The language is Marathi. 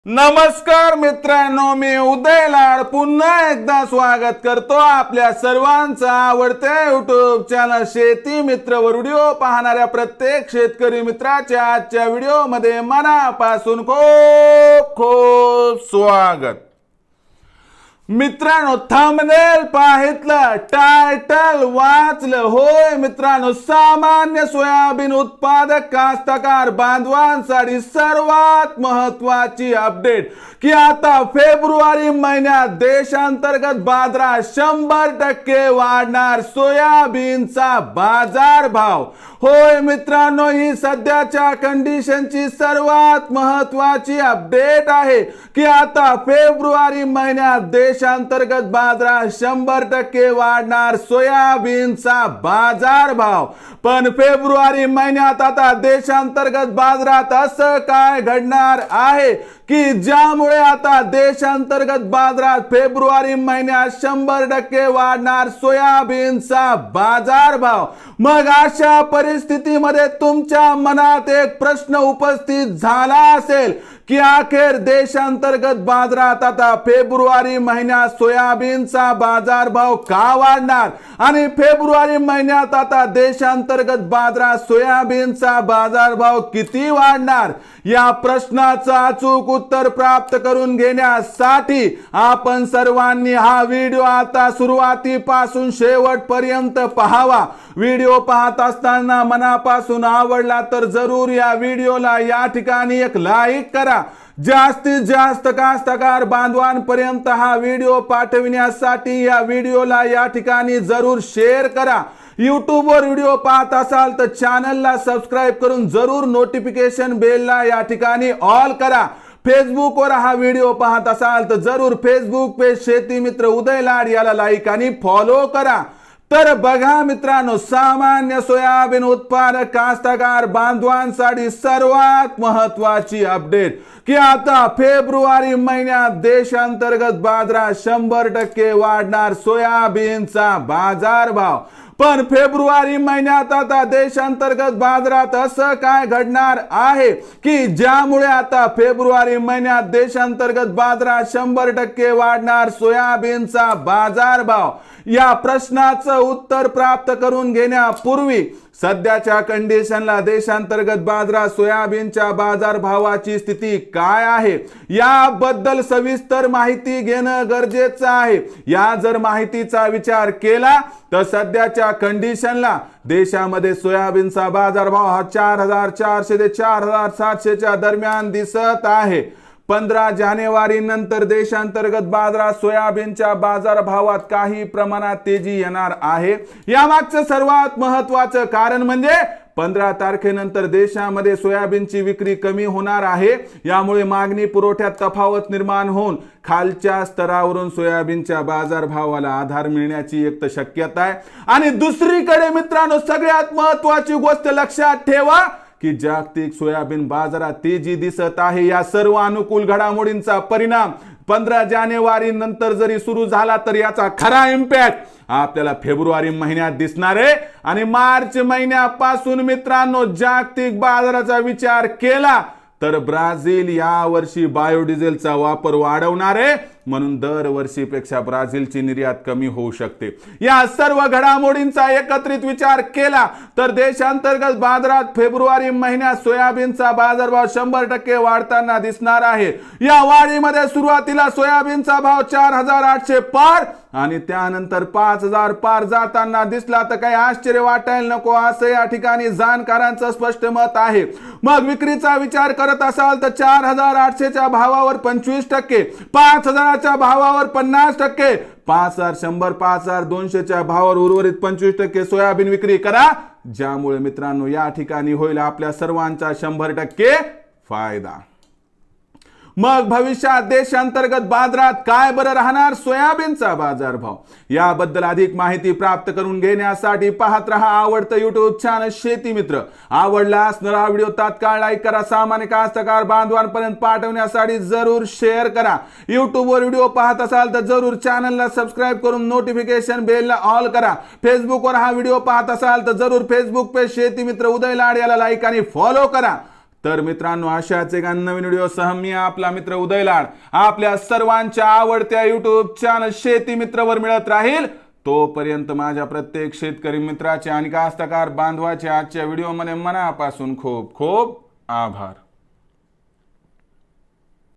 नमस्कार मित्रांनो, मी उदय लाड पुन्हा एकदा स्वागत करतो आपल्या सर्वांचा आवडत्या YouTube चॅनल शेती मित्र वर व्हिडिओ पाहणाऱ्या प्रत्येक शेतकरी मित्राच्या आजच्या व्हिडिओमध्ये मनापासून खूप खूप स्वागत। मित्रांनो, थंबनेल पाहितलं, टायटल वाचलं, होय मित्रांनो, सामान्य सोयाबीन उत्पादक कास्तकार बांधवांसाठी सर्वात महत्त्वाची अपडेट की आता फेब्रुवारी महिन्यात देशांतर्गत बाजारात 100% वाढणार सोयाबीनचा बाजारभाव। होय मित्रांनो, ही सध्याच्या कंडिशनची सर्वात महत्त्वाची अपडेट आहे की आता फेब्रुवारी महिन्यात देशांतर्गत बाजारात 100% वाढणार सोयाबीनचा बाजारभाव। पण फेब्रुवारी महिन्यात आता देशांतर्गत बाजारात असं काय घडणार आहे की ज्यामुळे आता देशांतर्गत बाजारात फेब्रुवारी महिन्यात 100% वाढणार सोयाबीनचा बाजारभाव। मग अशा परिस्थितीमध्ये तुमच्या मनात एक प्रश्न उपस्थित झाला असेल की अखेर देशांतर्गत बाजारात आता फेब्रुवारी महिन्यात सोयाबीनचा बाजारभाव का वाढणार आणि फेब्रुवारी महिन्यात आता देशांतर्गत बाजारात सोयाबीनचा बाजारभाव किती वाढणार। या प्रश्नाचं अचूक उत्तर प्राप्त करून घेण्यासाठी आपण सर्वांनी हा व्हिडिओ आता सुरुवातीपासून शेवटपर्यंत पाहावा। व्हिडिओ पाहत असताना मनापासून आवडला तर जरूर या व्हिडिओला या ठिकाणी एक लाईक करा। जास्तीत जास्त कास्तकार बांधवांपर्यंत हा व्हिडिओ पाठविण्यासाठी या व्हिडिओला या ठिकाणी जरूर शेअर करा। YouTube वर व्हिडिओ पाहत असाल तर चॅनलला सबस्क्राइब करून जरूर नोटिफिकेशन बेलला या ठिकाणी ऑल करा। फेसबुक वर हा व्हिडिओ पाहत असाल तर जरूर फेसबुक पेज शेती मित्र उदय लाड याला लाईक आणि फॉलो करा। तर बघा मित्रांनो, सामान्य सोयाबीन उत्पादक कास्तकार बांधवांसाठी सर्वात महत्त्वाची अपडेट की आता फेब्रुवारी महिन्यात देशांतर्गत बाजारात 100% वाढणार सोयाबीनचा बाजारभाव। पण फेब्रुवारी महिन्यात आता देशांतर्गत बाजारात असं काय घडणार आहे की ज्यामुळे आता फेब्रुवारी महिन्यात देशांतर्गत बाजारात 100% वाढणार सोयाबीनचा बाजारभाव। या प्रश्नाचं उत्तर प्राप्त करून घेण्यापूर्वी सध्याच्या कंडिशनला देशांतर्गत बाजारात सोयाबीनच्या बाजारभावाची स्थिती काय आहे याबद्दल सविस्तर माहिती घेणं गरजेचं आहे। या जर माहितीचा विचार केला तर सध्याच्या कंडिशनला देशामध्ये सोयाबीनचा बाजारभाव हा 4400 ते 4700 च्या दरम्यान दिसत आहे। 15 जानेवारी नंतर देशांतर्गत बाजारात सोयाबीनच्या बाजारभावात काही प्रमाणात तेजी येणार आहे। यामागचं सर्वात महत्त्वाचं कारण म्हणजे 15 तारखेनंतर देशामध्ये सोयाबीनची विक्री कमी होणार आहे। यामुळे मागणी पुरवठ्यात तफावत निर्माण होऊन खालच्या स्तरावरून सोयाबीनच्या बाजारभावाला आधार मिळण्याची एक शक्यता आहे। आणि दुसरीकडे मित्रांनो, सगळ्यात महत्त्वाची गोष्ट लक्षात ठेवा की जागतिक सोयाबीन बाजारात तेजी दिसत आहे। या सर्व अनुकूल घडामोडींचा परिणाम 15 जानेवारी नंतर जरी सुरू झाला तर याचा खरा इम्पॅक्ट आपल्याला फेब्रुवारी महिन्यात दिसणार आहे। आणि मार्च महिन्यापासून मित्रांनो, जागतिक बाजाराचा विचार केला तर ब्राझील या वर्षी बायोडिझेलचा वापर वाढवणार आहे, म्हणून दरवर्षीपेक्षा ब्राझीलची निर्यात कमी होऊ शकते। या सर्व घडामोडींचा एकत्रित विचार केला तर देशांतर्गत बाजारात फेब्रुवारी महिन्यात सोयाबीनचा बाजारभाव 100% वाढताना दिसणार आहे। या वाढीमध्ये सुरुवातीला सोयाबीनचा भाव 4800 पार आणि त्यानंतर 5000 पार जाताना दिसला तर काही आश्चर्य वाटायला नको असं या ठिकाणी जाणकारांचं स्पष्ट मत आहे। मग विक्रीचा विचार करत असाल तर 4800 च्या भावावर 25%, 5000 च्या भावावर 50%, 5100 5200 च्या भावावर उर्वरित 25% सोयाबीन विक्री करा, ज्यामुळे मित्रांनो या ठिकाणी होईल आपल्या सर्वांचा 100% फायदा। मग भविष्यात देशांतर्गत बाजारात काय बरं राहणार सोयाबीनचा बाजारभाव याबद्दल अधिक माहिती प्राप्त करून घेण्यासाठी पाहत रहा आवडतं YouTube चॅनल शेती मित्र। आवडला असणारा व्हिडिओ तात्काळ लाईक करा, सामान्य कास्तकार बांधवांपर्यंत पाठवण्यासाठी जरूर शेअर करा। YouTube वर व्हिडिओ पाहत असाल तर जरूर चॅनलला सबस्क्राइब करून नोटिफिकेशन बेलला ऑल करा। फेसबुक वर हा व्हिडिओ पाहत असाल तर जरूर फेसबुक पेज शेती मित्र उदय लाड याला लाईक आणि फॉलो करा। तर मित्रांनो, अशाच एका नवीन व्हिडिओसह मी आपला मित्र उदय लाड आपल्या सर्वांच्या आवडत्या युट्यूब चॅनल शेती मित्रवर मिळत राहील. तोपर्यंत माझ्या प्रत्येक शेतकरी मित्राचे आणि कास्तकार बांधवाचे आजच्या व्हिडिओमध्ये मनापासून खूप खूप आभार.